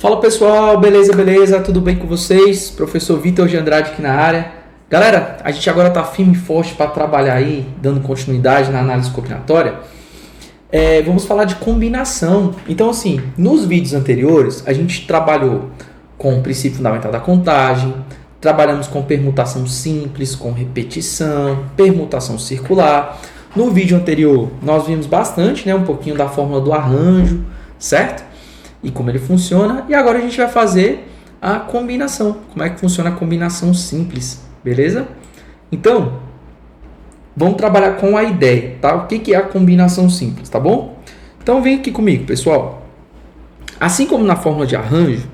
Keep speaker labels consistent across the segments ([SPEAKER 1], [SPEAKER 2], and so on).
[SPEAKER 1] Fala pessoal, beleza? Tudo bem com vocês? Professor Vitor de Andrade aqui na área. Galera, a gente agora está firme e forte para trabalhar aí, dando continuidade na análise combinatória. Vamos falar de combinação. Então assim, nos vídeos anteriores a gente trabalhou com o princípio fundamental da contagem, trabalhamos com permutação simples, com repetição, permutação circular. No vídeo anterior nós vimos bastante, um pouquinho da fórmula do arranjo, certo? E como ele funciona. E agora a gente vai fazer a combinação. Como é que funciona a combinação simples, beleza? Então, vamos trabalhar com a ideia, tá? O que é a combinação simples, tá bom? Então vem aqui comigo, pessoal. Assim como na fórmula de arranjo,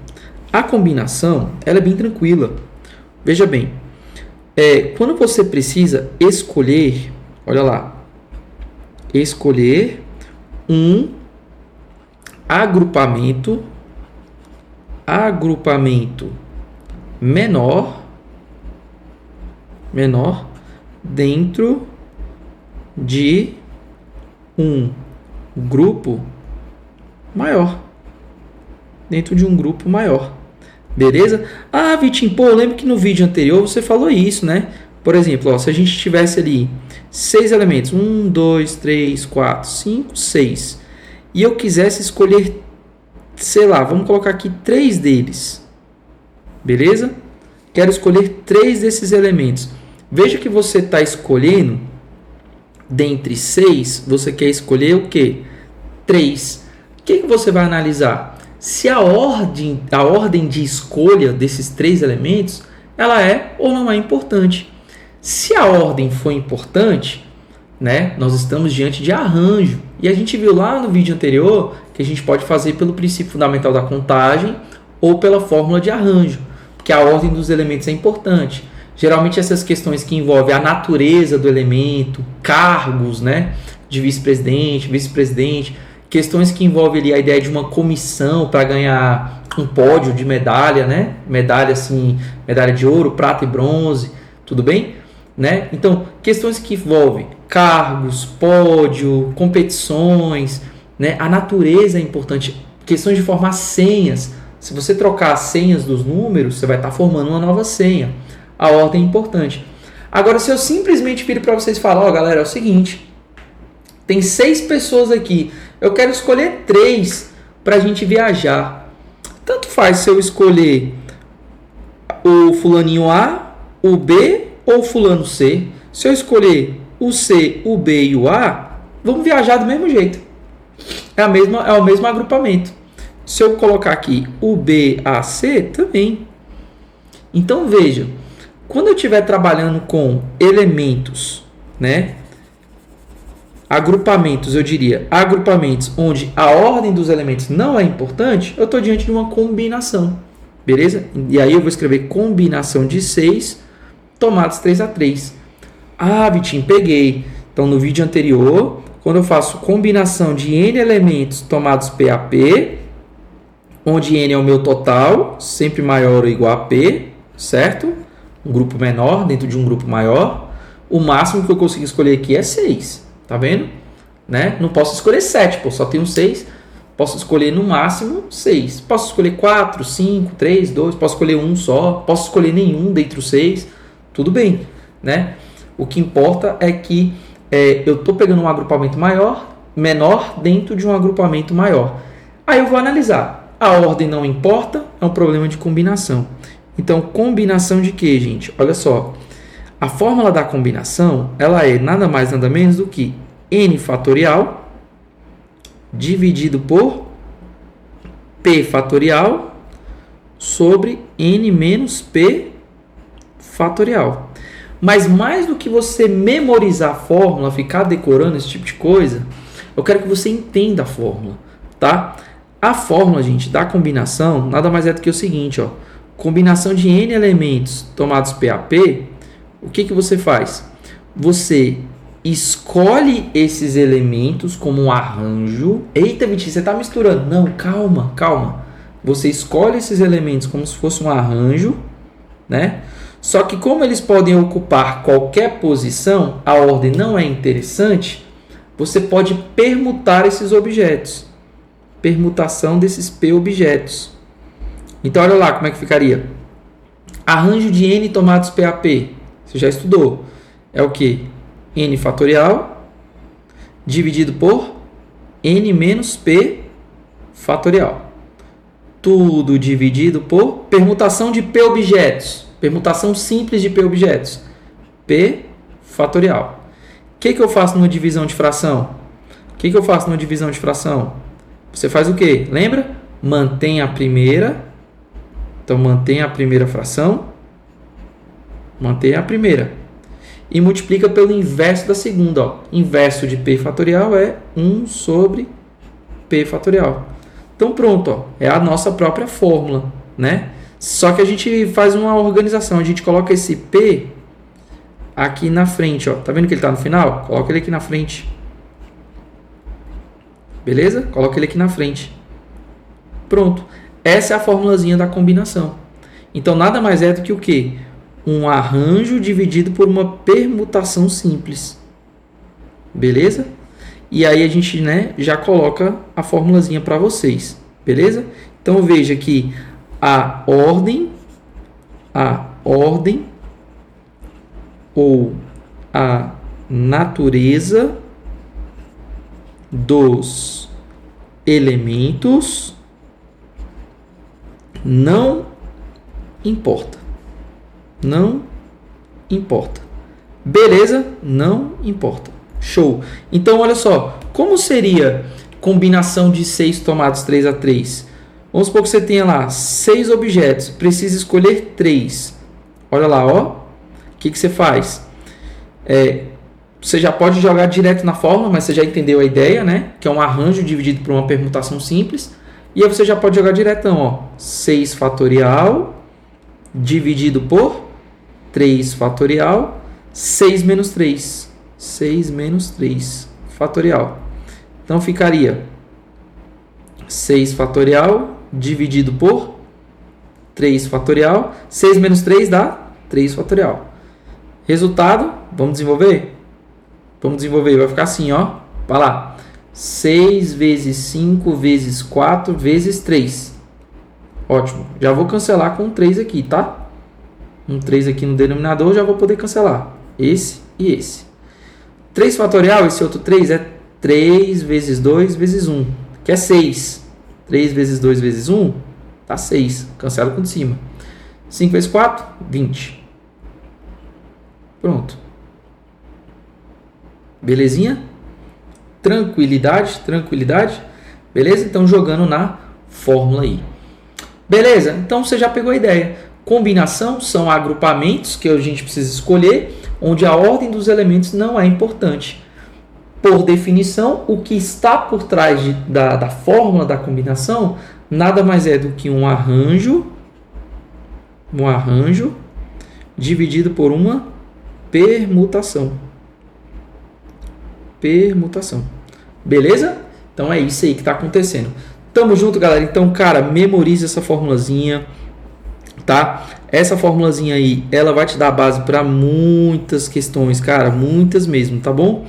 [SPEAKER 1] a combinação ela é bem tranquila. Veja bem, quando você precisa escolher, olha lá, escolher um agrupamento menor dentro de um grupo maior. Beleza? Ah, Vitinho, eu lembro que no vídeo anterior você falou isso, né? Por exemplo, se a gente tivesse ali 6 elementos, 1, 2, 3, 4, 5, 6, e eu quisesse escolher, sei lá, vamos colocar aqui 3 deles, beleza? Quero escolher 3 desses elementos. Veja que você está escolhendo, dentre 6, você quer escolher o quê? 3. O que você vai analisar? Se a ordem de escolha desses 3 elementos, ela é ou não é importante. Se a ordem for importante, nós estamos diante de arranjo. E a gente viu lá no vídeo anterior que a gente pode fazer pelo princípio fundamental da contagem ou pela fórmula de arranjo, porque a ordem dos elementos é importante. Geralmente essas questões que envolvem a natureza do elemento, cargos, de vice-presidente, questões que envolvem ali a ideia de uma comissão para ganhar um pódio de medalha, medalha de ouro, prata e bronze, tudo bem? Então, questões que envolvem cargos, pódio, competições, a natureza é importante, questões de formar senhas. Se você trocar as senhas dos números, você vai estar formando uma nova senha. A ordem é importante. Agora, se eu simplesmente viro para vocês falar, galera, é o seguinte, tem 6 pessoas aqui, eu quero escolher 3 para a gente viajar. Tanto faz se eu escolher o fulaninho A, o B ou o fulano C. Se eu escolher o C, o B e o A, vamos viajar do mesmo jeito. É o mesmo agrupamento. Se eu colocar aqui o B, A, C, também. Então, veja, quando eu estiver trabalhando com elementos, agrupamentos, eu diria, agrupamentos onde a ordem dos elementos não é importante, eu estou diante de uma combinação, beleza? E aí eu vou escrever combinação de 6 tomados 3 a 3. Ah, Vitinho, peguei. Então, no vídeo anterior, quando eu faço combinação de N elementos tomados P a P, onde N é o meu total, sempre maior ou igual a P, certo? Um grupo menor dentro de um grupo maior. O máximo que eu consigo escolher aqui é 6. Tá vendo? Não posso escolher 7, só tenho 6. Posso escolher no máximo 6. Posso escolher 4, 5, 3, 2. Posso escolher um só. Posso escolher nenhum dentre os 6. Tudo bem, O que importa é que eu estou pegando um agrupamento menor dentro de um agrupamento maior. Aí eu vou analisar. A ordem não importa, é um problema de combinação. Então, combinação de quê, gente? Olha só. A fórmula da combinação, ela é nada mais, nada menos do que n fatorial dividido por p fatorial sobre n menos p fatorial. Mas mais do que você memorizar a fórmula, ficar decorando esse tipo de coisa, eu quero que você entenda a fórmula, tá? A fórmula, gente, da combinação nada mais é do que o seguinte, combinação de n elementos tomados P a P. O que você faz? Você escolhe esses elementos como um arranjo. Eita, Vitinho, você está misturando. Não, calma. Você escolhe esses elementos como se fosse um arranjo, Só que como eles podem ocupar qualquer posição, a ordem não é interessante, você pode permutar esses objetos. Permutação desses P objetos. Então, olha lá como é que ficaria. Arranjo de n tomados PAP. Você já estudou. É o quê? N fatorial dividido por n menos p fatorial. Tudo dividido por permutação de p objetos. Permutação simples de p objetos. P fatorial. O que eu faço numa divisão de fração? Você faz o quê? Lembra? Mantém a primeira. Então, mantém a primeira fração. Mantém a primeira. E multiplica pelo inverso da segunda. Ó. Inverso de p fatorial é 1 sobre p fatorial. Então, pronto. Ó. É a nossa própria fórmula, né? Só que a gente faz uma organização. A gente coloca esse p aqui na frente. Ó. Tá vendo que ele está no final? Coloca ele aqui na frente. Beleza? Coloca ele aqui na frente. Pronto. Essa é a formulazinha da combinação. Então, nada mais é do que o quê? Um arranjo dividido por uma permutação simples. Beleza? E aí a gente, né, já coloca a formulazinha para vocês. Beleza? Então, veja que a ordem ou a natureza dos elementos não importa. Não importa. Beleza? Não importa. Show. Então, olha só. Como seria combinação de 6 tomados 3 a 3? Vamos supor que você tenha lá 6 objetos. Precisa escolher 3. Olha lá, ó. O que você faz? Você já pode jogar direto na fórmula, mas você já entendeu a ideia, né? Que é um arranjo dividido por uma permutação simples. E aí você já pode jogar diretão, ó. 6 fatorial dividido por 3 fatorial, 6 menos 3. 6 menos 3 fatorial. Então, ficaria 6 fatorial dividido por 3 fatorial. 6 menos 3 dá 3 fatorial. Resultado, vamos desenvolver? Vamos desenvolver, vai ficar assim, ó. Vai lá. 6 vezes 5 vezes 4 vezes 3. Ótimo. Já vou cancelar com 3 aqui, tá? Um 3 aqui no denominador, já vou poder cancelar. Esse e esse. 3 fatorial, esse outro 3 é 3 vezes 2 vezes 1, que é 6. 3 vezes 2 vezes 1, tá 6. Cancelo com de cima. 5 vezes 4, 20. Pronto. Belezinha? Tranquilidade, tranquilidade. Beleza? Então, jogando na fórmula aí. Beleza? Então, você já pegou a ideia. Combinação são agrupamentos que a gente precisa escolher, onde a ordem dos elementos não é importante. Por definição, o que está por trás da fórmula da combinação nada mais é do que um arranjo dividido por uma permutação. Beleza? Então é isso aí que está acontecendo. Tamo junto, galera. Então, cara, memoriza essa formulazinha, tá? Essa formulazinha aí, ela vai te dar base para muitas questões, cara, muitas mesmo, tá bom?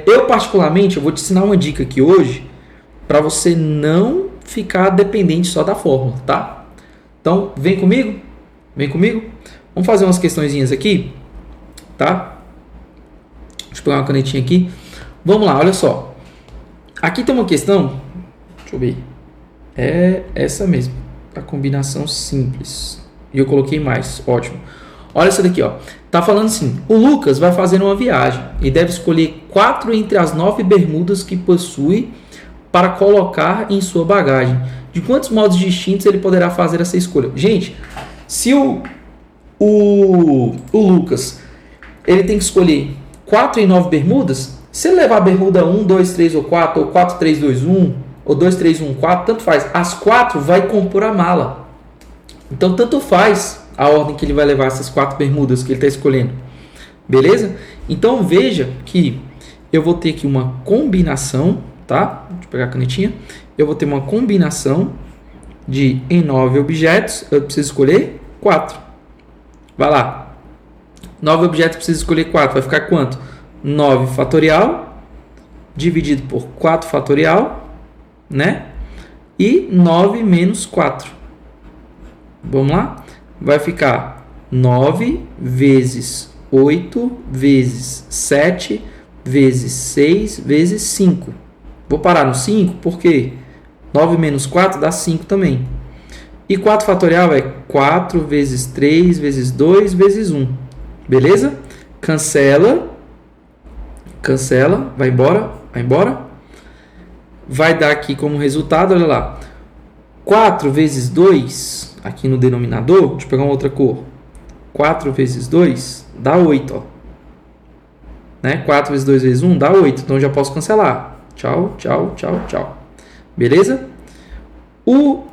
[SPEAKER 1] Eu particularmente, eu vou te ensinar uma dica aqui hoje para você não ficar dependente só da fórmula, tá? Então, vem comigo. Vamos fazer umas questõezinhas aqui, tá? Deixa eu pegar uma canetinha aqui. Vamos lá, olha só. Aqui tem uma questão, deixa eu ver. É essa mesmo, a combinação simples. E eu coloquei mais, ótimo. Olha essa daqui, ó. Tá falando assim: o Lucas vai fazer uma viagem e deve escolher 4 entre as 9 bermudas que possui para colocar em sua bagagem. De quantos modos distintos ele poderá fazer essa escolha? Gente, se o Lucas ele tem que escolher 4 em 9 bermudas, se ele levar a bermuda 1, 2, 3 ou 4, ou 4, 3, 2, 1, ou 2, 3, 1, 4, tanto faz. As 4 vai compor a mala. Então, tanto faz a ordem que ele vai levar essas 4 bermudas que ele está escolhendo. Beleza? Então, veja que eu vou ter aqui uma combinação, tá? Deixa eu pegar a canetinha. Eu vou ter uma combinação de em 9 objetos. Eu preciso escolher 4. Vai lá. 9 objetos, preciso escolher 4. Vai ficar quanto? 9 fatorial dividido por 4 fatorial, né? E 9 menos 4. Vamos lá? Vai ficar 9 vezes 8 vezes 7 vezes 6 vezes 5. Vou parar no 5 porque 9 menos 4 dá 5 também. E 4 fatorial é 4 vezes 3 vezes 2 vezes 1. Beleza? Cancela. Cancela. Vai embora. Vai embora. Vai dar aqui como resultado, olha lá. 4 vezes 2, aqui no denominador, deixa eu pegar uma outra cor. 4 vezes 2 dá 8, ó. Né? 4 vezes 2 vezes 1 dá 8, então eu já posso cancelar. Tchau, tchau, tchau, tchau. Beleza? O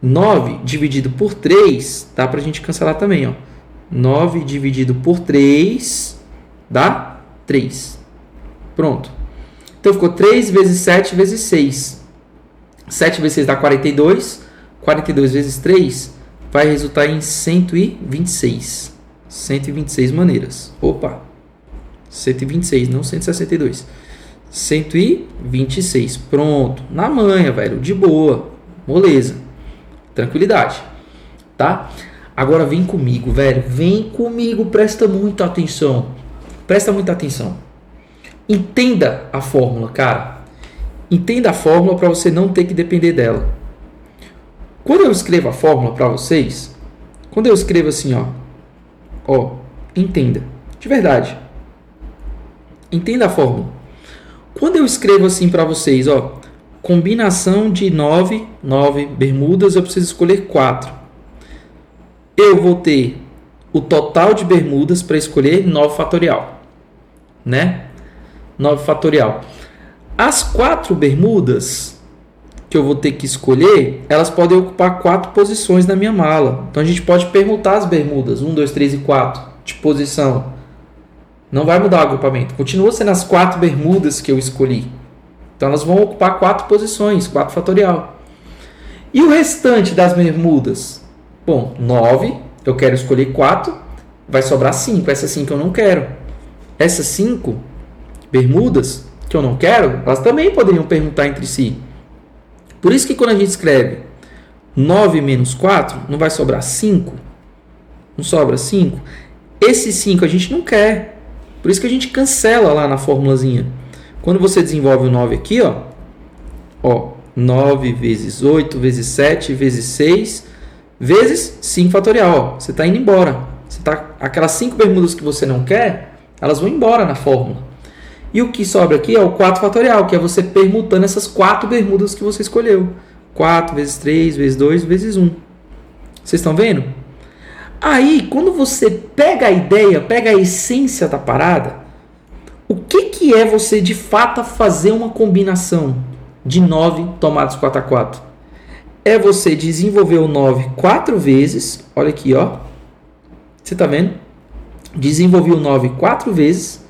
[SPEAKER 1] 9 dividido por 3, dá pra gente cancelar também, ó. 9 dividido por 3 dá 3. Pronto. Então ficou 3 vezes 7 vezes 6. 7 vezes 6 dá 42. 42 vezes 3 vai resultar em 126. 126 maneiras. Opa! 126, não 162. 126. Pronto. Na manha, velho. De boa. Moleza. Tranquilidade. Tá? Agora vem comigo, velho. Vem comigo. Presta muita atenção. Presta muita atenção. Entenda a fórmula, cara. Entenda a fórmula para você não ter que depender dela. Quando eu escrevo a fórmula para vocês, quando eu escrevo assim, ó, entenda, de verdade. Entenda a fórmula. Quando eu escrevo assim para vocês, ó, combinação de 9 bermudas, eu preciso escolher 4. Eu vou ter o total de bermudas para escolher 9 fatorial, né? 9 fatorial. As 4 bermudas que eu vou ter que escolher, elas podem ocupar 4 posições na minha mala. Então a gente pode permutar as bermudas, 1, 2, 3 e 4 de posição. Não vai mudar o agrupamento. Continua sendo as 4 bermudas que eu escolhi. Então elas vão ocupar 4 posições, 4 fatorial. E o restante das bermudas? Bom, 9, eu quero escolher 4, vai sobrar 5. Essas 5 eu não quero. Essas 5 bermudas que eu não quero, elas também poderiam permutar entre si. Por isso que quando a gente escreve 9 menos 4, não vai sobrar 5? Não sobra 5? Esse 5 a gente não quer. Por isso que a gente cancela lá na formulazinha. Quando você desenvolve o 9 aqui, ó, 9 vezes 8 vezes 7 vezes 6 vezes 5 fatorial. Ó, você está indo embora. Aquelas 5 bermudas que você não quer, elas vão embora na fórmula. E o que sobra aqui é o 4 fatorial, que é você permutando essas 4 bermudas que você escolheu. 4 vezes 3 vezes 2 vezes 1. Vocês estão vendo? Aí, quando você pega a ideia, pega a essência da parada, o que é você de fato fazer uma combinação de 9 tomados 4x4? É você desenvolver o 9 4 vezes. Olha aqui, ó. Você está vendo? Desenvolvi o 9 4 vezes.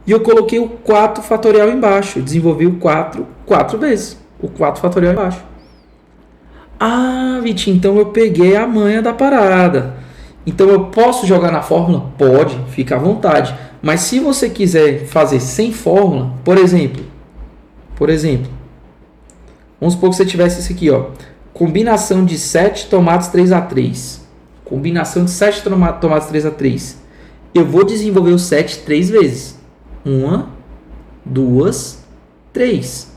[SPEAKER 1] E eu coloquei o 4 fatorial embaixo. Desenvolvi o 4 vezes. O 4 fatorial embaixo. Ah, Vitinho, então eu peguei a manha da parada. Então eu posso jogar na fórmula? Pode, fica à vontade. Mas se você quiser fazer sem fórmula, por exemplo, vamos supor que você tivesse isso aqui, ó. Combinação de 7 tomates 3x3. Combinação de 7 tomates 3x3. Eu vou desenvolver o 7 3 vezes. 1, 2, 3.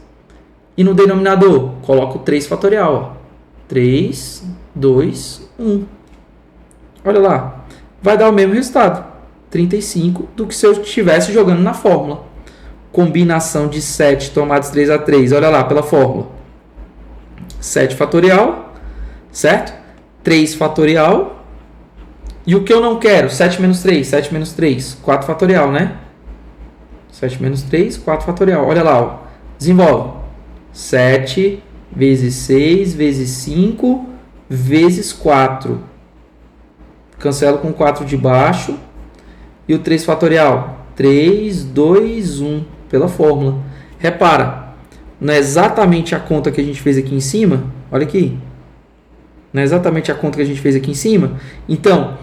[SPEAKER 1] E no denominador, coloco 3 fatorial. Ó. 3, 2, 1. Olha lá. Vai dar o mesmo resultado. 35 do que se eu estivesse jogando na fórmula. Combinação de 7 tomates 3x3. Olha lá, pela fórmula. 7 fatorial. Certo? 3 fatorial. E o que eu não quero? 7 menos 3. 7 menos 3. 4 fatorial, né? 7 menos 3, 4 fatorial. Olha lá, ó. Desenvolve. 7 vezes 6 vezes 5 vezes 4. Cancelo com 4 de baixo. E o 3 fatorial? 3, 2, 1. Pela fórmula. Repara. Não é exatamente a conta que a gente fez aqui em cima? Olha aqui. Não é exatamente a conta que a gente fez aqui em cima? Então,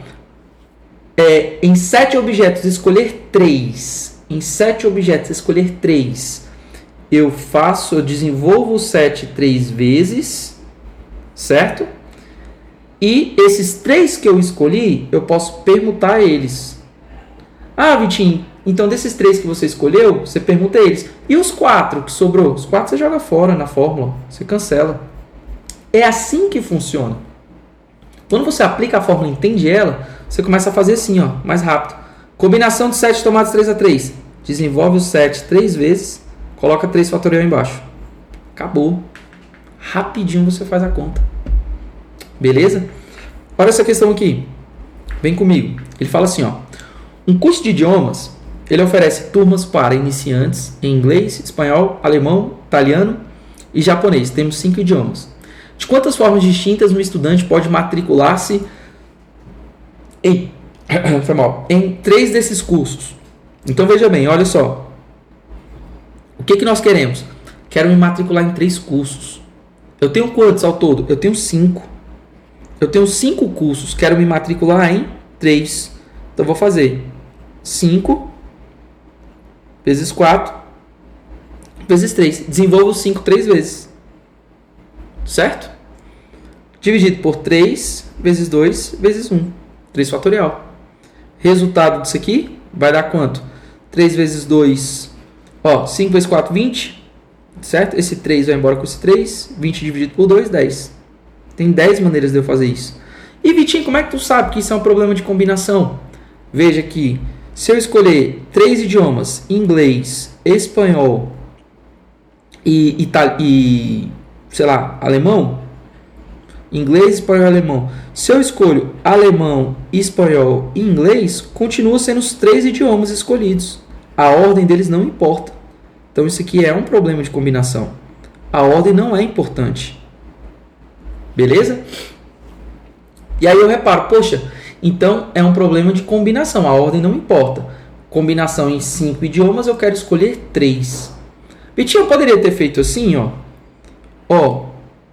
[SPEAKER 1] em 7 objetos, escolher 3. Em 7 objetos, escolher 3. Eu desenvolvo o 7 3 vezes, certo? E esses 3 que eu escolhi, eu posso permutar eles. Ah, Vitinho, então desses 3 que você escolheu, você permuta eles. E os 4 que sobrou? Os 4 você joga fora na fórmula, você cancela. É assim que funciona. Quando você aplica a fórmula e entende ela, você começa a fazer assim, ó, mais rápido. Combinação de 7 tomados 3 a 3. Desenvolve o 7 3 vezes, coloca 3 fatorial embaixo. Acabou. Rapidinho você faz a conta. Beleza? Olha essa questão aqui. Vem comigo. Ele fala assim, ó. Um curso de idiomas, ele oferece turmas para iniciantes em inglês, espanhol, alemão, italiano e japonês. Temos 5 idiomas. De quantas formas distintas um estudante pode matricular-se em 3 desses cursos? Então veja bem, olha só. O que nós queremos? Quero me matricular em 3 cursos. Eu tenho quantos ao todo? Eu tenho 5. Eu tenho 5 cursos. Quero me matricular em 3. Então vou fazer 5 vezes 4 vezes 3. Desenvolvo 5 3 vezes. Certo? Dividido por 3 vezes 2 vezes 1. 3 fatorial. Resultado disso aqui vai dar quanto? 3 vezes 2. Ó, 5 vezes 4, 20. Certo? Esse 3 vai embora com esse 3. 20 dividido por 2, 10. Tem 10 maneiras de eu fazer isso. E Vitinho, como é que tu sabe que isso é um problema de combinação? Veja que se eu escolher 3 idiomas, inglês, espanhol e sei lá, alemão, inglês, espanhol e alemão. Se eu escolho alemão, espanhol e inglês, continua sendo os 3 idiomas escolhidos. A ordem deles não importa. Então isso aqui é um problema de combinação. A ordem não é importante. Beleza? E aí eu reparo, poxa, então é um problema de combinação. A ordem não importa. Combinação em 5 idiomas, eu quero escolher 3. Vitinho, eu poderia ter feito assim, ó. Ó,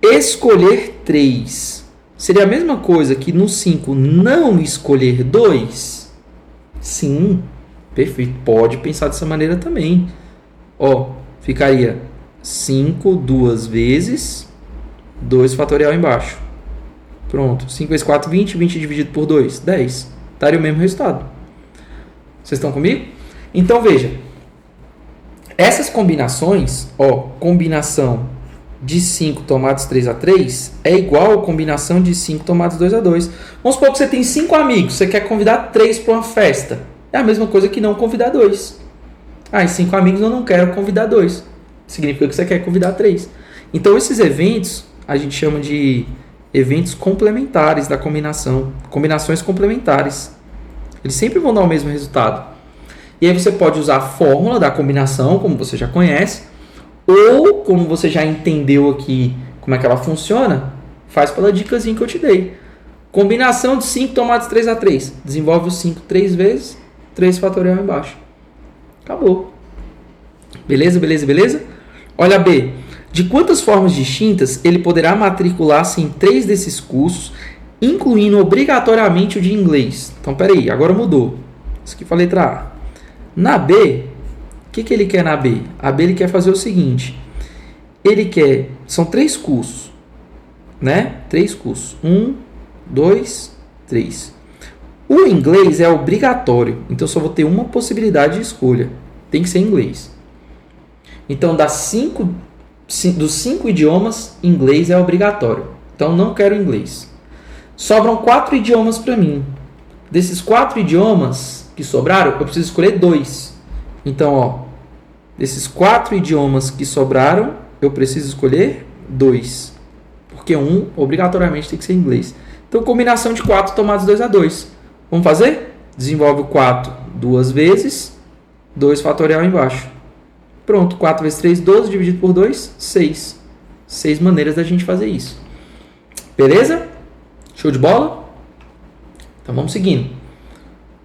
[SPEAKER 1] escolher 3. Seria a mesma coisa que no 5 não escolher 2? Sim, perfeito. Pode pensar dessa maneira também. Ó, ficaria 5 duas vezes, 2 fatorial embaixo. Pronto. 5 vezes 4, 20. 20 dividido por 2, 10. Daria o mesmo resultado. Vocês estão comigo? Então, veja. Essas combinações, ó, combinação de 5 tomados 3 a 3 é igual a combinação de 5 tomados 2 a 2. Vamos supor que você tem 5 amigos, você quer convidar 3 para uma festa. É a mesma coisa que não convidar 2. Ah, e 5 amigos eu não quero convidar 2. Significa que você quer convidar 3. Então, esses eventos a gente chama de eventos complementares da combinação. Combinações complementares. Eles sempre vão dar o mesmo resultado. E aí você pode usar a fórmula da combinação, como você já conhece, ou como você já entendeu aqui como é que ela funciona, faz pela dicasinha que eu te dei. Combinação de 5 tomados 3 a 3. Desenvolve o 5 3 vezes, 3 fatorial embaixo. Acabou. Beleza, beleza, beleza? Olha B. De quantas formas distintas ele poderá matricular-se em 3 desses cursos, incluindo obrigatoriamente o de inglês? Então, peraí, agora mudou. Isso aqui foi a letra A. Na B, o que ele quer na B? A B ele quer fazer o seguinte. Ele quer... São 3 cursos. Né? 3 cursos. 1, 2, 3. O inglês é obrigatório. Então, eu só vou ter uma possibilidade de escolha. Tem que ser inglês. Então, dos 5 idiomas, inglês é obrigatório. Então, não quero inglês. Sobram 4 idiomas para mim. Desses 4 idiomas que sobraram, eu preciso escolher 2. Então, ó, desses 4 idiomas que sobraram, eu preciso escolher 2. Porque um, obrigatoriamente, tem que ser inglês. Então, combinação de 4 tomados 2 a 2. Vamos fazer? Desenvolve o 4 duas vezes, 2 fatorial embaixo. Pronto, 4 vezes 3, 12, dividido por 2, 6. 6 maneiras da gente fazer isso. Beleza? Show de bola? Então, vamos seguindo.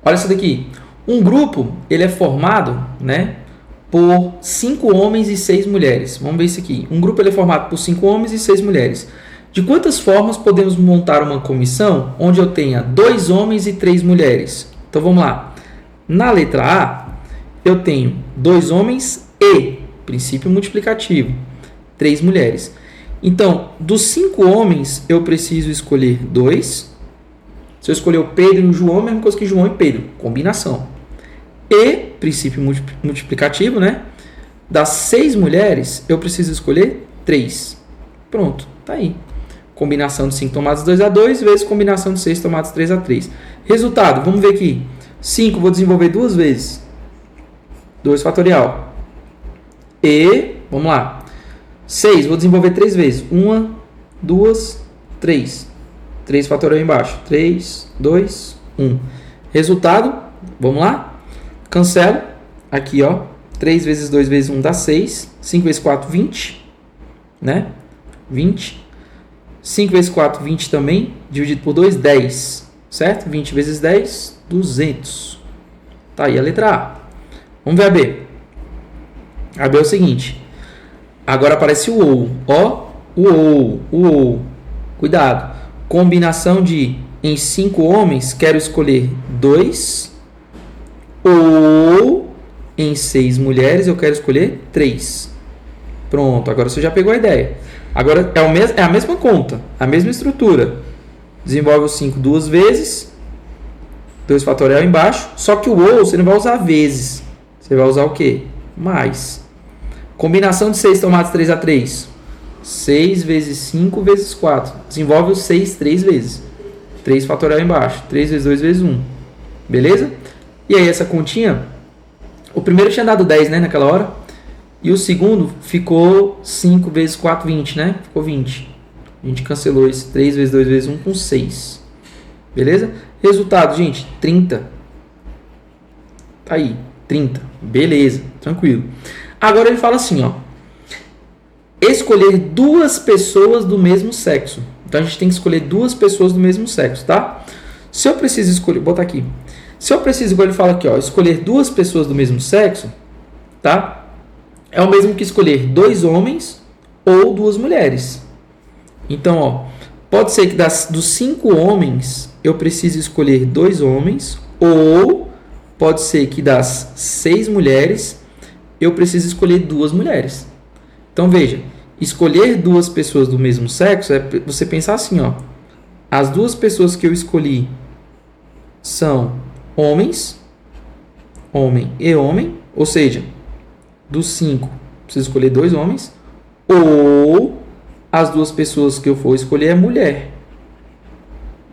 [SPEAKER 1] Olha isso daqui. Um grupo, ele é formado, né, por 5 homens e 6 mulheres. Vamos ver isso aqui. Um grupo ele é formado por 5 homens e 6 mulheres. De quantas formas podemos montar uma comissão onde eu tenha 2 homens e 3 mulheres? Então, vamos lá. Na letra A, eu tenho 2 homens e, princípio multiplicativo, 3 mulheres. Então, dos 5 homens, eu preciso escolher 2. Se eu escolher o Pedro e o João, mesma coisa que João e Pedro. Combinação. E, princípio multiplicativo, né? Das 6 mulheres, eu preciso escolher 3. Pronto, tá aí. Combinação de 5 tomadas 2A2 vezes combinação de 6 tomadas 3A3. Resultado, vamos ver aqui. 5 vou desenvolver 2 vezes. 2 fatorial. E, vamos lá. 6 vou desenvolver 3 vezes. 1, 2, 3. 3 fatorial embaixo. 3, 2, 1. Resultado, vamos lá. Cancelo. Aqui, ó. 3 vezes 2 vezes 1 dá 6. 5 vezes 4, 20. Né? 20. 5 vezes 4, 20 também. Dividido por 2, 10. Certo? 20 vezes 10, 200. Tá aí a letra A. Vamos ver a B. A B é o seguinte. Agora aparece o OU. Ó, o OU. Cuidado. Combinação de em 5 homens, quero escolher 2. Ou em 6 mulheres, eu quero escolher 3. Pronto, agora você já pegou a ideia. Agora é a mesma conta, a mesma estrutura. Desenvolve o 5 duas vezes. 2 fatorial embaixo. Só que o ou você não vai usar vezes. Você vai usar o quê? Mais. Combinação de 6 tomadas 3A3. 6 vezes 5 vezes 4. Desenvolve o 6 3 vezes. 3 fatorial embaixo. 3 vezes 2 vezes 1. Beleza? E aí essa continha, o primeiro tinha dado 10, né, naquela hora. E o segundo ficou 5 vezes 4, 20, né? Ficou 20. A gente cancelou esse 3 vezes 2 vezes 1 com 6. Beleza? Resultado, gente, 30. Tá aí, 30. Beleza, tranquilo. Agora ele fala assim, ó. Escolher 2 pessoas do mesmo sexo. Então a gente tem que escolher 2 pessoas do mesmo sexo, tá? Se eu preciso escolher, vou botar aqui. Se eu preciso, igual ele fala aqui, ó, escolher 2 pessoas do mesmo sexo, tá? É o mesmo que escolher 2 homens ou 2 mulheres. Então, ó, pode ser que dos 5 homens eu precise escolher 2 homens, ou pode ser que das 6 mulheres eu precise escolher 2 mulheres. Então, veja, escolher 2 pessoas do mesmo sexo é você pensar assim, ó. As 2 pessoas que eu escolhi são homens, homem e homem, ou seja, dos 5, preciso escolher 2 homens, ou as 2 pessoas que eu for escolher é mulher.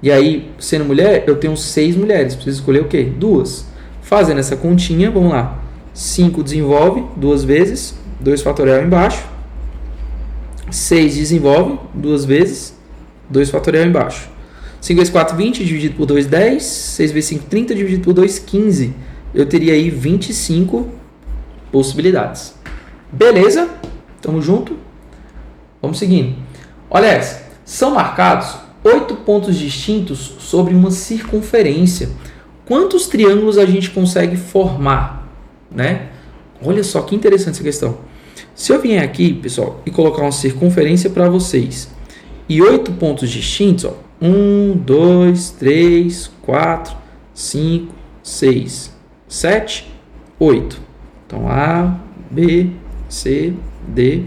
[SPEAKER 1] E aí, sendo mulher, eu tenho 6 mulheres, preciso escolher o quê? 2. Fazendo essa continha, vamos lá. 5 desenvolve 2 vezes, 2 fatorial embaixo. 6 desenvolve 2 vezes, 2 fatorial embaixo. 5 vezes 4, 20, dividido por 2, 10. 6 vezes 5, 30, dividido por 2, 15. Eu teria aí 25 possibilidades. Beleza? Tamo junto? Vamos seguindo. Olha essa. São marcados 8 pontos distintos sobre uma circunferência. Quantos triângulos a gente consegue formar? Né? Olha só que interessante essa questão. Se eu vier aqui, pessoal, e colocar uma circunferência para vocês e 8 pontos distintos, ó, 1, 2, 3, 4, 5, 6, 7, 8. Então, A, B, C, D,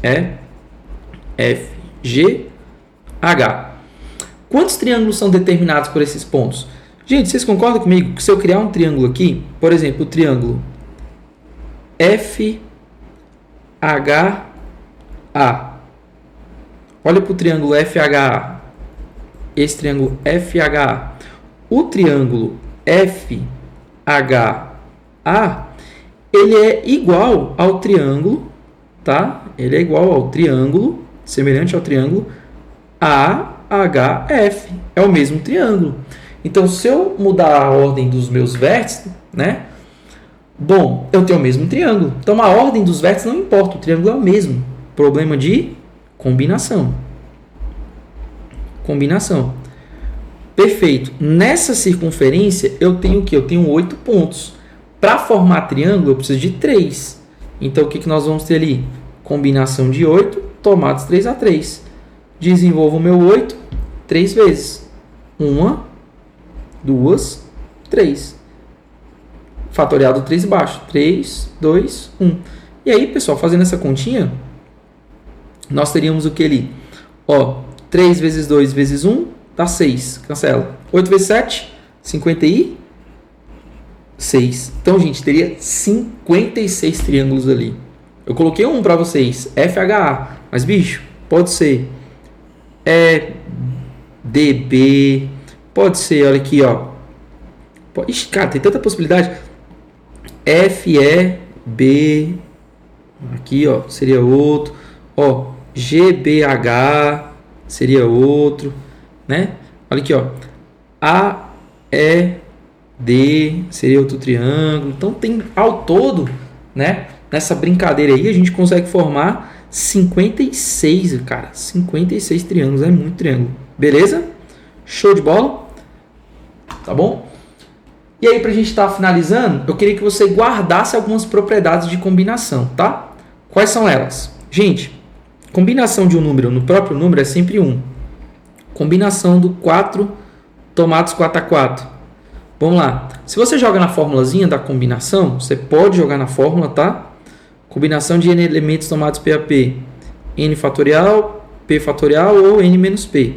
[SPEAKER 1] E, F, G, H. Quantos triângulos são determinados por esses pontos? Gente, vocês concordam comigo que se eu criar um triângulo aqui, por exemplo, o triângulo F, H, A. Olha para o triângulo FHA. Esse triângulo FHA. O triângulo FHA, ele é igual ao triângulo, tá? Ele é igual ao triângulo, semelhante ao triângulo AHF. É o mesmo triângulo. Então, se eu mudar a ordem dos meus vértices, né? Bom, eu tenho o mesmo triângulo. Então, a ordem dos vértices não importa. O triângulo é o mesmo. Problema de combinação. Combinação. Perfeito. Nessa circunferência, eu tenho o quê? Eu tenho 8 pontos. Para formar triângulo, eu preciso de 3. Então, o que nós vamos ter ali? Combinação de 8, tomados 3A3. Desenvolvo o meu 8 3 vezes. 1, 2, 3. Fatorial do 3 embaixo. 3, 2, 1. E aí, pessoal, fazendo essa continha, nós teríamos o que ali? Ó, 3 vezes 2 vezes 1 dá 6. Cancela. 8 vezes 7, 56. Então, gente, teria 56 triângulos ali. Eu coloquei um para vocês, FHA. Mas, bicho, pode ser DB. Pode ser, olha aqui, ó. Ixi, cara, tem tanta possibilidade. FEB. Aqui, ó, seria outro. Ó, GBH seria outro, né? Olha aqui, ó. AED seria outro triângulo. Então tem ao todo, né? Nessa brincadeira aí a gente consegue formar 56, cara. 56 triângulos, é muito triângulo. Beleza? Show de bola? Tá bom? E aí, pra gente estar finalizando, eu queria que você guardasse algumas propriedades de combinação, tá? Quais são elas? Gente, combinação de um número no próprio número é sempre 1. Combinação do 4 tomados 4 a 4. Vamos lá. Se você joga na formulazinha da combinação, você pode jogar na fórmula, tá? Combinação de n elementos tomados P a P. N fatorial, P fatorial ou N menos P.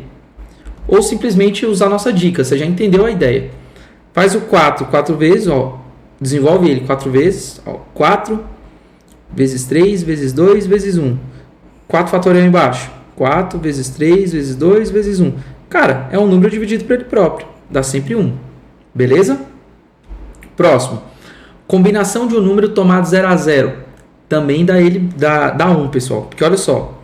[SPEAKER 1] Ou simplesmente usar a nossa dica, você já entendeu a ideia. Faz o 4 vezes, ó. Desenvolve ele 4 vezes. Ó, 4 vezes 3 vezes 2 vezes 1. 4 fatorial embaixo. 4 vezes 3 vezes 2 vezes 1. Cara, é um número dividido por ele próprio. Dá sempre 1. Beleza? Próximo. Combinação de um número tomado 0 a 0. Também dá 1, pessoal. Porque olha só.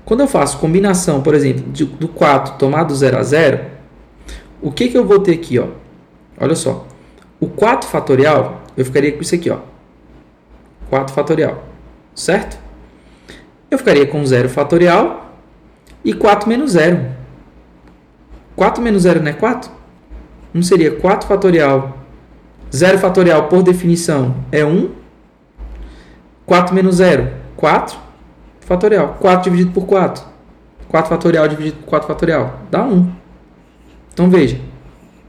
[SPEAKER 1] Quando eu faço combinação, por exemplo, do 4 tomado 0 a 0, o que eu vou ter aqui, ó? Olha só. O 4 fatorial, eu ficaria com isso aqui, ó. 4 fatorial. Certo? Eu ficaria com 0 fatorial e 4 menos 0. 4 menos 0 não é 4? Não seria 4 fatorial. 0 fatorial, por definição, é 1. 4 menos 0, 4 fatorial. 4 dividido por 4. 4 fatorial dividido por 4 fatorial. Dá 1. Então, veja.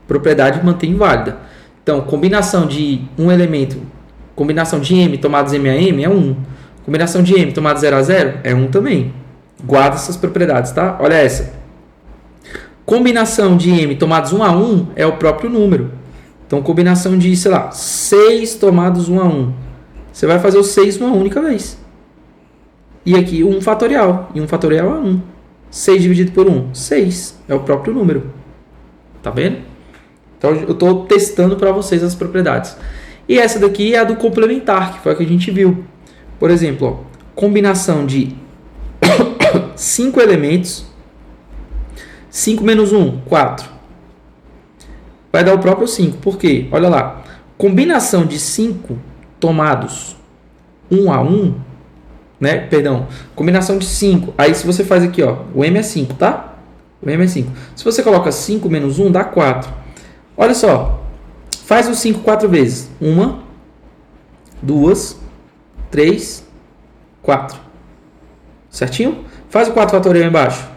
[SPEAKER 1] Propriedade mantém válida. Então, combinação de um elemento, combinação de M tomados M a M é 1. Combinação de M tomado 0 a 0 é 1 também. Guarda essas propriedades, tá? Olha essa. Combinação de M tomados 1 a 1 é o próprio número. Então, combinação de, sei lá, 6 tomados 1 a 1. Você vai fazer o 6 uma única vez. E aqui 1 fatorial. E 1 fatorial é 1. 6 dividido por 1, 6. É o próprio número. Tá vendo? Então, eu estou testando para vocês as propriedades. E essa daqui é a do complementar, que foi a que a gente viu. Por exemplo, ó, combinação de 5 elementos. 5 menos 1, 4. Vai dar o próprio 5. Por quê? Olha lá. Combinação de 5 tomados 1 a 1, né? Perdão. Combinação de 5. Aí se você faz aqui, ó, o M é 5, tá? O M é 5. Se você coloca 5 menos 1, dá 4. Olha só. Faz o 5 4 vezes. 1, 2, 3, 4. Certinho? Faz o 4 fatorial embaixo.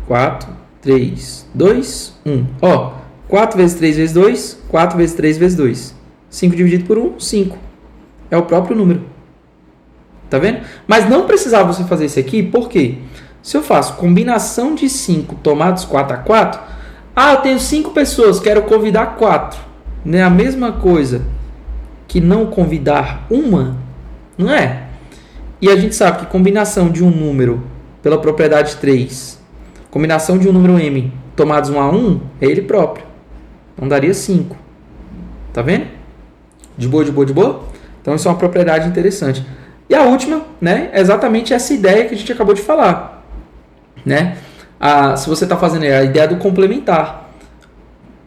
[SPEAKER 1] 4, 3, 2, 1. Ó, 4 vezes 3 vezes 2, 4 vezes 3 vezes 2. 5 dividido por 1, 5. É o próprio número. Tá vendo? Mas não precisava você fazer isso aqui, por quê? Se eu faço combinação de 5 tomados 4 a 4, eu tenho 5 pessoas, quero convidar 4. Não é a mesma coisa que não convidar uma? Não é? E a gente sabe que combinação de um número pela propriedade 3, combinação de um número M tomados 1 a 1, é ele próprio. Então daria 5. Tá vendo? De boa, de boa, de boa? Então isso é uma propriedade interessante. E a última, né, é exatamente essa ideia que a gente acabou de falar. Né? Se você está fazendo a ideia do complementar.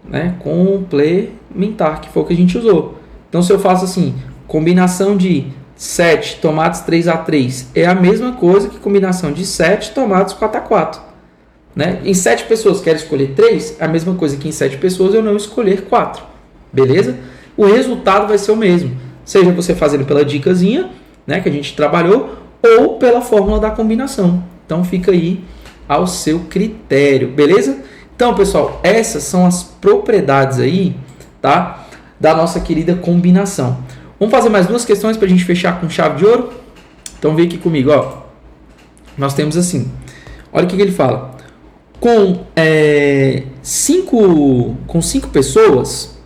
[SPEAKER 1] Né? Complementar, que foi o que a gente usou. Então se eu faço assim, combinação de 7 tomados 3 a 3 é a mesma coisa que combinação de 7 tomados 4 a 4. Né? Em 7 pessoas quero escolher 3, é a mesma coisa que em 7 pessoas eu não escolher 4. Beleza? O resultado vai ser o mesmo. Seja você fazendo pela dicasinha, né, que a gente trabalhou, ou pela fórmula da combinação. Então fica aí ao seu critério. Beleza? Então, pessoal, essas são as propriedades aí, tá, da nossa querida combinação. Vamos fazer mais duas questões para a gente fechar com chave de ouro? Então vem aqui comigo, ó. nós temos assim. Olha o que ele fala. Com 5 pessoas,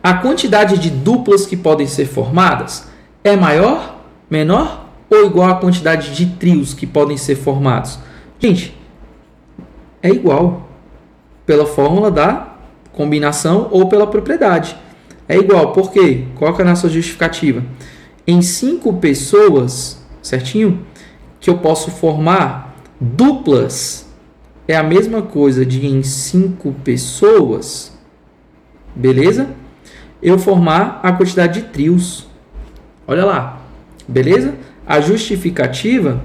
[SPEAKER 1] a quantidade de duplas que podem ser formadas é maior, menor ou igual à quantidade de trios que podem ser formados? Gente, é igual. Pela fórmula da combinação ou pela propriedade. É igual. Por quê? Coloca na sua justificativa. Em 5 pessoas, certinho? Que eu posso formar duplas. É a mesma coisa de em 5 pessoas. Beleza? Eu formar a quantidade de trios. Olha lá. Beleza? A justificativa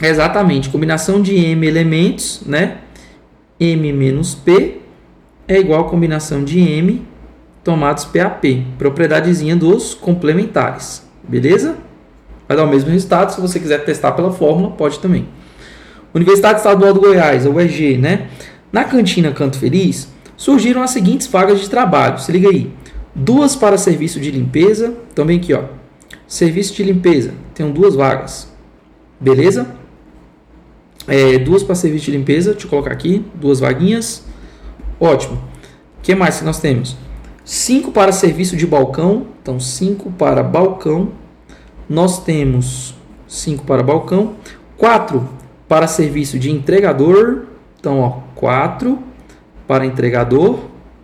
[SPEAKER 1] é exatamente combinação de M elementos, né? M menos P é igual a combinação de M tomados PAP. Propriedadezinha dos complementares. Beleza? Vai dar o mesmo resultado. Se você quiser testar pela fórmula, pode também. Universidade Estadual do Goiás, a UEG, né? Na cantina Canto Feliz, surgiram as seguintes vagas de trabalho. Se liga aí. 2 para serviço de limpeza. Também aqui, ó. Serviço de limpeza. Tem 2 vagas. Beleza? 2 para serviço de limpeza. Deixa eu colocar aqui. 2 vaguinhas. Ótimo. O que mais que nós temos? 5 para serviço de balcão. Então, 5 para balcão. Nós temos 5 para balcão. 4 para serviço de entregador. Então, ó, 4 para entregador.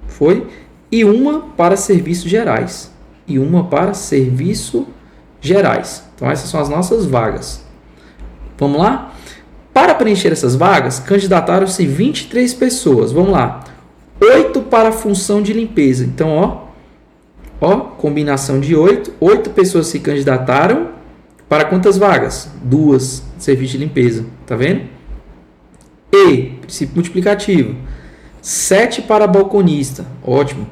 [SPEAKER 1] Foi. E 1 para serviços gerais. E 1 para serviço gerais. Então, essas são as nossas vagas. Vamos lá? Para preencher essas vagas, candidataram-se 23 pessoas. Vamos lá. 8 para a função de limpeza. Então, ó, combinação de 8. 8 pessoas se candidataram. Para quantas vagas? 2 de serviço de limpeza. Tá vendo? E, princípio multiplicativo. 7 para balconista. Ótimo.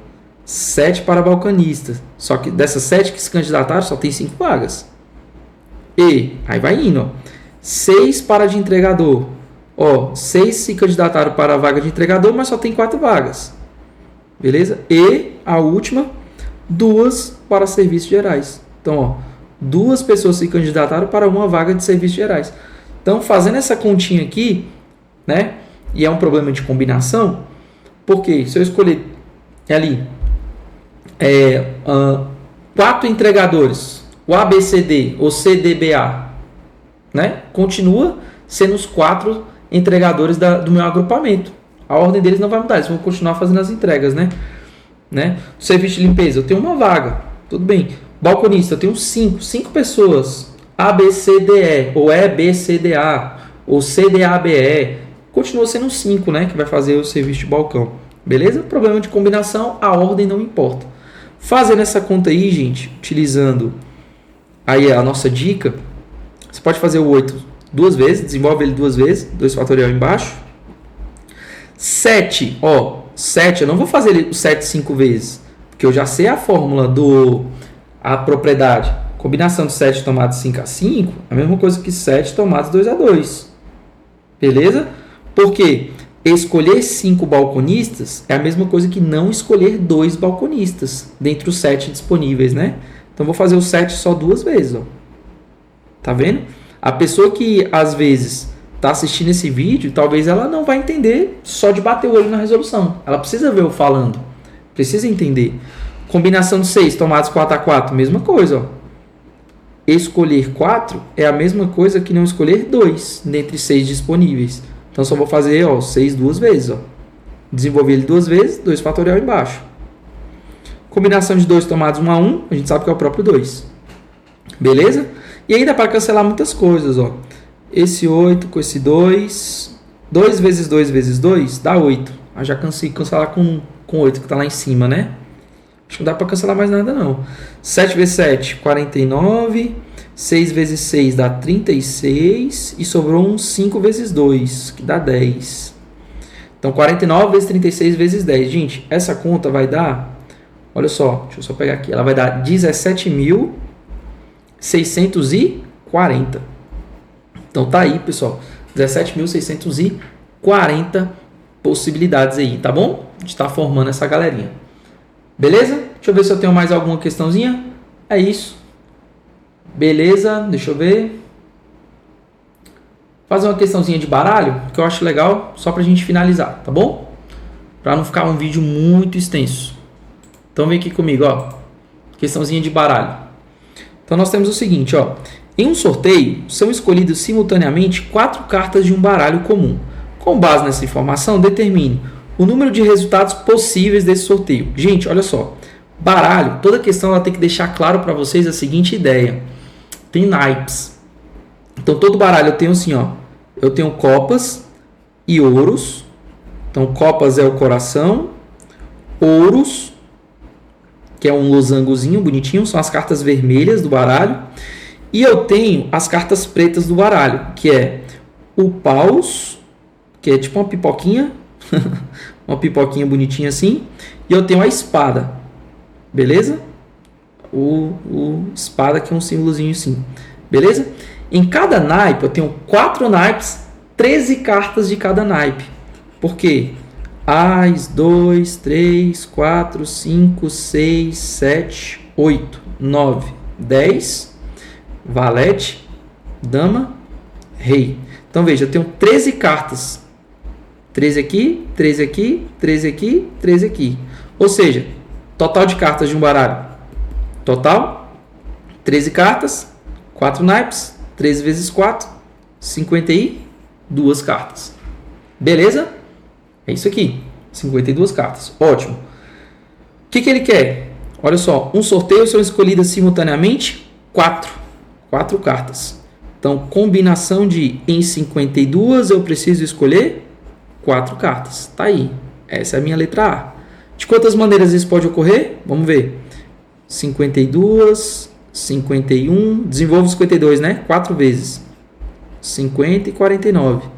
[SPEAKER 1] 7 para balconista. Só que dessas 7 que se candidataram, só tem 5 vagas. E, aí vai indo, ó. 6 para de entregador. Ó, 6 se candidataram para a vaga de entregador, mas só tem 4 vagas. Beleza? E a última, 2 para serviços gerais. Então, ó, 2 pessoas se candidataram para uma vaga de serviços gerais. Então, fazendo essa continha aqui, né? E é um problema de combinação, porque se eu escolher ali 4 entregadores, o ABCD ou CDBA, né? Continua sendo os 4 entregadores do meu agrupamento. A ordem deles não vai mudar, eles vão continuar fazendo as entregas, né? Serviço de limpeza, eu tenho uma vaga, tudo bem. Balconista, eu tenho 5 pessoas. ABCDE, ou EBCDA, ou CDABE. Continua sendo 5, né? Que vai fazer o serviço de balcão. Beleza? Problema de combinação, a ordem não importa. Fazendo essa conta aí, gente, utilizando aí a nossa dica, você pode fazer o 8 2 vezes, desenvolve ele 2 vezes, 2 fatorial embaixo. 7, ó, 7, eu não vou fazer o 7 5 vezes, porque eu já sei a fórmula a propriedade. Combinação de 7 tomados 5 a 5, é a mesma coisa que 7 tomados 2 a 2. Beleza? Porque escolher 5 balconistas é a mesma coisa que não escolher 2 balconistas dentre os 7 disponíveis, né? Então, vou fazer o 7 só 2 vezes, ó. Tá vendo? A pessoa que, às vezes, está assistindo esse vídeo, talvez ela não vai entender só de bater o olho na resolução. Ela precisa ver eu falando. Precisa entender. Combinação de 6 tomados 4 a 4, mesma coisa, ó. Escolher 4 é a mesma coisa que não escolher 2 dentre 6 disponíveis. Então, só vou fazer, ó, 6 2 vezes, ó. Desenvolver ele 2 vezes, 2 fatorial embaixo. Combinação de 2 tomados 1 a 1, a gente sabe que é o próprio 2. Beleza? E ainda para cancelar muitas coisas, ó. Esse 8 com esse 2. 2 vezes 2 vezes 2 dá 8. Eu já consigo cancelar com 8 que está lá em cima, né? Acho que não dá para cancelar mais nada, não. 7 vezes 7, 49. 6 vezes 6 dá 36. E sobrou um 5 vezes 2, que dá 10. Então, 49 vezes 36 vezes 10. Gente, essa conta vai dar... Olha só, deixa eu só pegar aqui. Ela vai dar 17.640. Então, tá aí, pessoal. 17.640 possibilidades aí, tá bom? A gente está formando essa galerinha. Beleza? Deixa eu ver se eu tenho mais alguma questãozinha. É isso. Beleza, deixa eu ver. fazer uma questãozinha de baralho, que eu acho legal, só pra gente finalizar, tá bom? Pra não ficar um vídeo muito extenso. Então vem aqui comigo, ó. Questãozinha de baralho. Então nós temos o seguinte, ó. Em um sorteio, são escolhidas simultaneamente 4 cartas de um baralho comum. Com base nessa informação, determine o número de resultados possíveis desse sorteio. Gente, olha só. Baralho, toda questão ela tem que deixar claro para vocês a seguinte ideia. Tem naipes. Então todo baralho eu tenho assim, ó. Eu tenho copas e ouros. Então copas é o coração. Ouros, que é um losangozinho bonitinho, são as cartas vermelhas do baralho. E eu tenho as cartas pretas do baralho, que é o paus, que é tipo uma pipoquinha, uma pipoquinha bonitinha assim. E eu tenho a espada, beleza? O espada, que é um símbolozinho assim, beleza? Em cada naipe eu tenho 4 naipes, 13 cartas de cada naipe. Por quê? As, 2, 3, 4, 5, 6, 7, 8, 9, 10, valete, dama, rei. Então veja, eu tenho 13 cartas. 13 aqui, 13 aqui, 13 aqui, 13 aqui. Ou seja, total de cartas de um baralho. Total, 13 cartas, 4 naipes, 13 vezes 4, 52 cartas. Beleza? É isso aqui, 52 cartas. Ótimo. O que ele quer? Olha só, um sorteio são escolhidas simultaneamente 4 cartas. Então, combinação de em 52 eu preciso escolher 4 cartas. Tá aí. Essa é a minha letra A. De quantas maneiras isso pode ocorrer? Vamos ver. 52, 51. Desenvolve 52, né? 4 vezes. 50 e 49.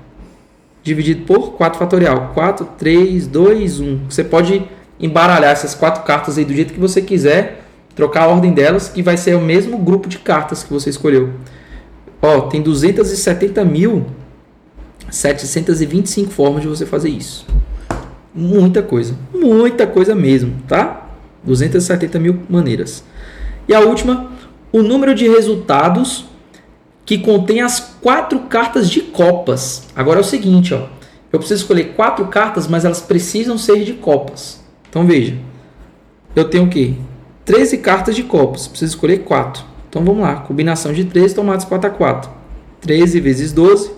[SPEAKER 1] Dividido por 4 fatorial. 4, 3, 2, 1. Você pode embaralhar essas 4 cartas aí do jeito que você quiser. Trocar a ordem delas, que vai ser o mesmo grupo de cartas que você escolheu. Ó, tem 270.725 formas de você fazer isso. Muita coisa mesmo, tá? 270 mil maneiras. E a última, o número de resultados que contém as 4 cartas de copas. Agora é o seguinte, ó. Eu preciso escolher 4 cartas, mas elas precisam ser de copas. Então veja, eu tenho o quê? 13 cartas de copas, preciso escolher 4. Então vamos lá, combinação de 13 tomados 4 a 4. 13 vezes 12,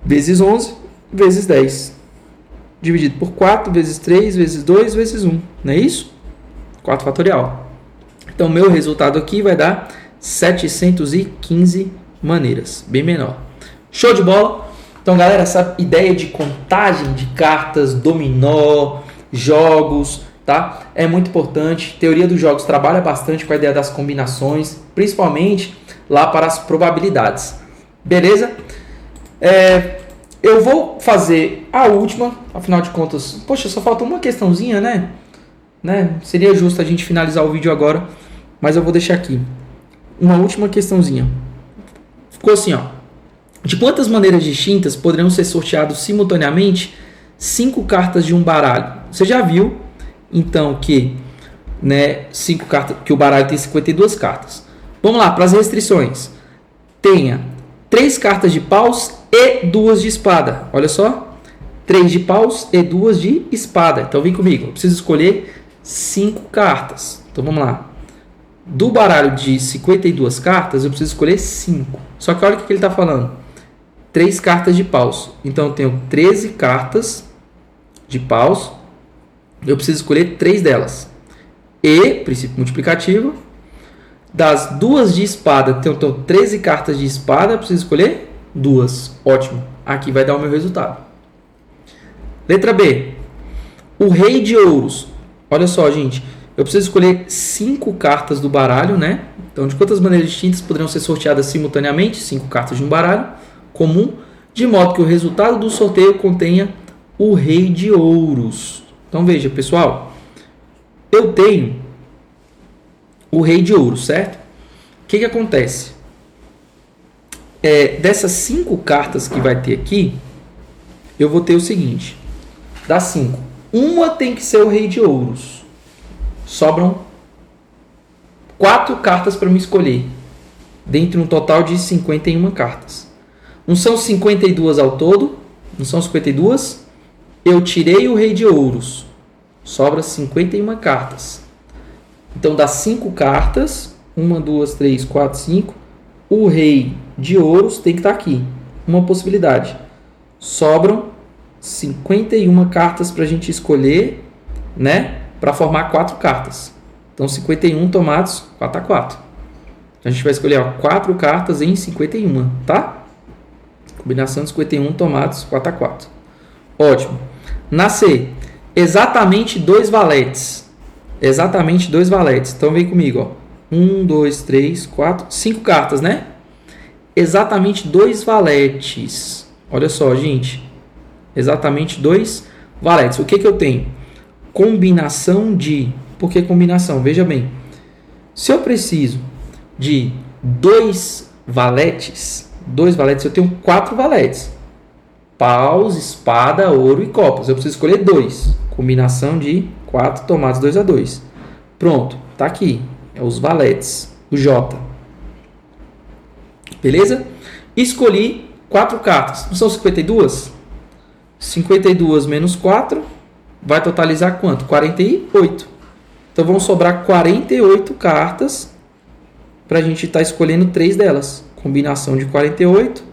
[SPEAKER 1] vezes 11, vezes 10. Dividido por 4, vezes 3, vezes 2, vezes 1. Não é isso? 4 fatorial. Então meu resultado aqui vai dar 715 maneiras, bem menor. Show de bola? Então galera, essa ideia de contagem de cartas, dominó, jogos, tá? É muito importante. Teoria dos jogos trabalha bastante com a ideia das combinações, principalmente lá para as probabilidades. Beleza? Eu vou fazer a última, afinal de contas, poxa, só falta uma questãozinha, né? Seria justo a gente finalizar o vídeo agora, mas eu vou deixar aqui. Uma última questãozinha. Ficou assim, ó. De quantas maneiras distintas poderão ser sorteados simultaneamente 5 cartas de um baralho? Você já viu então que, 5 cartas, que o baralho tem 52 cartas. Vamos lá, para as restrições. Tenha 3 cartas de paus e 2 de espada. Olha só. 3 de paus e 2 de espada. Então vem comigo. Eu preciso escolher 5 cartas. Então vamos lá. Do baralho de 52 cartas, eu preciso escolher 5. Só que olha o que ele está falando. 3 cartas de paus. Então eu tenho 13 cartas de paus. Eu preciso escolher 3 delas. E, princípio multiplicativo, das 2 de espada, então eu tenho 13 cartas de espada, eu preciso escolher 2. Ótimo. Aqui vai dar o meu resultado. Letra B. O rei de ouros. Olha só, gente. Eu preciso escolher 5 cartas do baralho, né? Então, de quantas maneiras distintas poderiam ser sorteadas simultaneamente? 5 cartas de um baralho comum, de modo que o resultado do sorteio contenha o rei de ouros. Então, veja, pessoal. Eu tenho o rei de ouros, certo? O que acontece? Dessas 5 cartas que vai ter aqui, eu vou ter o seguinte. Das 5, uma tem que ser o rei de ouros. Sobram 4 cartas para me escolher, dentre um total de 51 cartas. Não são 52 ao todo? Não são 52? Eu tirei o rei de ouros. Sobra 51 cartas. Então, das 5 cartas, 1, 2, 3, 4, 5, o rei de ouros tem que estar aqui. Uma possibilidade. Sobram 51 cartas para a gente escolher, né? Para formar 4 cartas. Então, 51 tomados, 4x4. Então, a gente vai escolher 4 cartas em 51, tá? Combinação de 51 tomados, 4x4. Ótimo. Na C, exatamente 2 valetes. Exatamente 2 valetes. Então, vem comigo, ó. 1, 2, 3, 4, 5 cartas, né? Exatamente 2 valetes. Olha só, gente. Exatamente 2 valetes. O que eu tenho? Combinação de... Por que combinação? Veja bem. Se eu preciso de 2 valetes, eu tenho 4 valetes. Paus, espada, ouro e copas. Eu preciso escolher 2. Combinação de 4 tomados 2x2. Pronto, tá aqui. É os valetes. O J. Beleza? Escolhi 4 cartas. Não são 52? 52 menos 4 vai totalizar quanto? 48. Então vão sobrar 48 cartas para a gente estar escolhendo 3 delas. Combinação de 48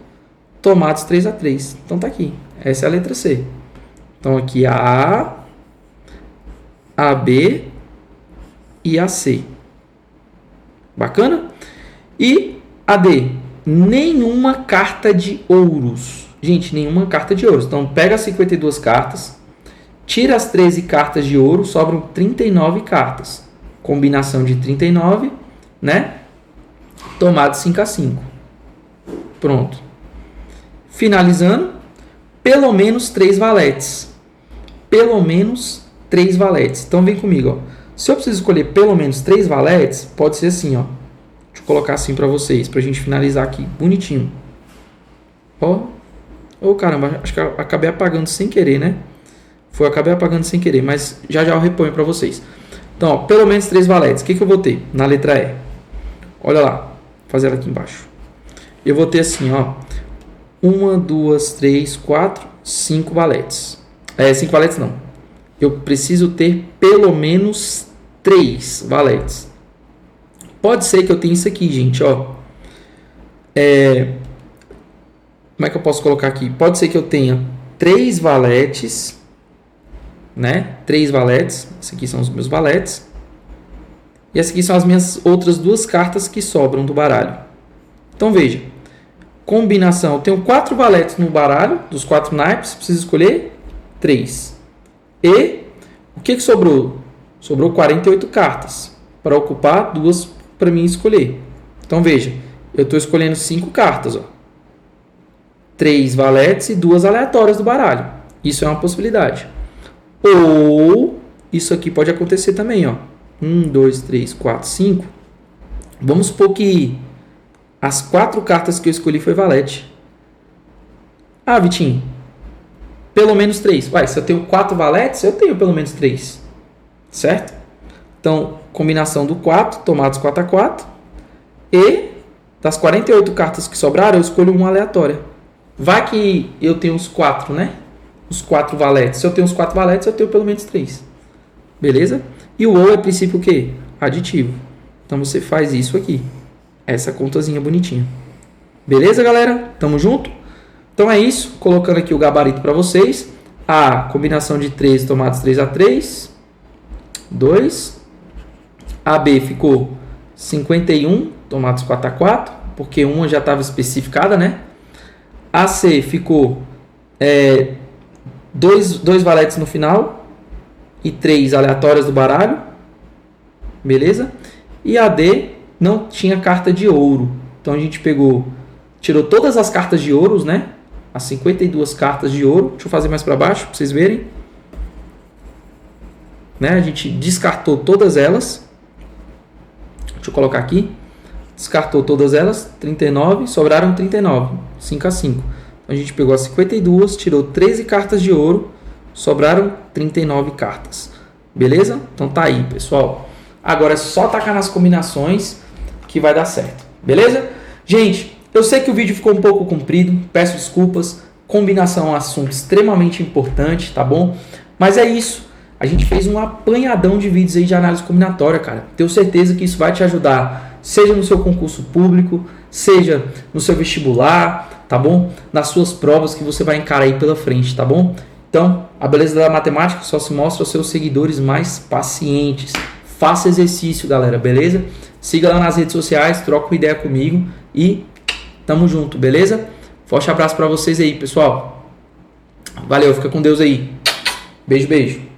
[SPEAKER 1] tomados 3x3. Então tá aqui. Essa é a letra C. Então aqui a B e a C. Bacana? E a D. Nenhuma carta de ouros. Gente, nenhuma carta de ouros. Então pega as 52 cartas, tira as 13 cartas de ouro, sobram 39 cartas. Combinação de 39, né? Tomado 5x5. Pronto. Finalizando, pelo menos 3 valetes. Pelo menos 3 valetes. Então vem comigo, ó. Se eu preciso escolher pelo menos 3 valetes, pode ser assim, ó. Deixa eu colocar assim para vocês, pra gente finalizar aqui, bonitinho. Ó. Ô, caramba, acho que eu acabei apagando sem querer, né? Acabei apagando sem querer, mas já eu reponho para vocês. Então, ó, pelo menos 3 valetes. O que eu vou ter na letra E? Olha lá, vou fazer ela aqui embaixo. Eu vou ter assim, ó. 1, 2, 3, 4, 5 valetes. 5 valetes não. Eu preciso ter pelo menos 3 valetes. Pode ser que eu tenha isso aqui, gente, ó. Como é que eu posso colocar aqui? Pode ser que eu tenha 3 valetes, né? 3 valetes. Esses aqui são os meus valetes. E essas aqui são as minhas outras 2 cartas que sobram do baralho. Então, veja. Combinação. Eu tenho 4 valetes no baralho, dos 4 naipes. Preciso escolher 3. E o que sobrou? Sobrou 48 cartas. Para ocupar 2 para mim escolher. Então, veja. Eu estou escolhendo 5 cartas, ó. 3 valetes e 2 aleatórias do baralho. Isso é uma possibilidade. Ou, isso aqui pode acontecer também, ó. 1, 2, 3, 4, 5. Vamos supor que as 4 cartas que eu escolhi foi valete. Ah, Vitinho, pelo menos 3. Ué, se eu tenho 4 valetes, eu tenho pelo menos 3. Certo? Então, combinação do 4, tomados 4x4. E das 48 cartas que sobraram, eu escolho uma aleatória. Vai que eu tenho os 4, né? Os 4 valetes. Se eu tenho os 4 valetes, eu tenho pelo menos 3. Beleza? E o ou é princípio o quê? Aditivo. Então você faz isso aqui. Essa contazinha bonitinha. Beleza, galera? Tamo junto? Então é isso. Colocando aqui o gabarito para vocês. A combinação de 13 tomados 3x3. 2. A B ficou 51 tomados 4x4. Porque uma já estava especificada, né? A C ficou 2 valetes no final e 3 aleatórias do baralho. Beleza? E a D não tinha carta de ouro. Então a gente tirou todas as cartas de ouros, né? As 52 cartas de ouro. Deixa eu fazer mais para baixo para vocês verem. Né? A gente descartou todas elas. Deixa eu colocar aqui. Descartou todas elas, 39, sobraram 39, 5x5. Então a gente pegou as 52, tirou 13 cartas de ouro, sobraram 39 cartas. Beleza? Então tá aí, pessoal. Agora é só tacar nas combinações que vai dar certo. Beleza? Gente, Eu sei que o vídeo ficou um pouco comprido, peço desculpas. Combinação é um assunto extremamente importante, tá bom? Mas é isso. A gente fez um apanhadão de vídeos aí de análise combinatória, cara. Tenho certeza que isso vai te ajudar, seja no seu concurso público, seja no seu vestibular, tá bom? Nas suas provas que você vai encarar aí pela frente, tá bom? Então, a beleza da matemática só se mostra aos seus seguidores mais pacientes. Faça exercício, galera, beleza? Siga lá nas redes sociais, troca uma ideia comigo e tamo junto, beleza? Forte abraço pra vocês aí, pessoal. Valeu, fica com Deus aí. Beijo, beijo.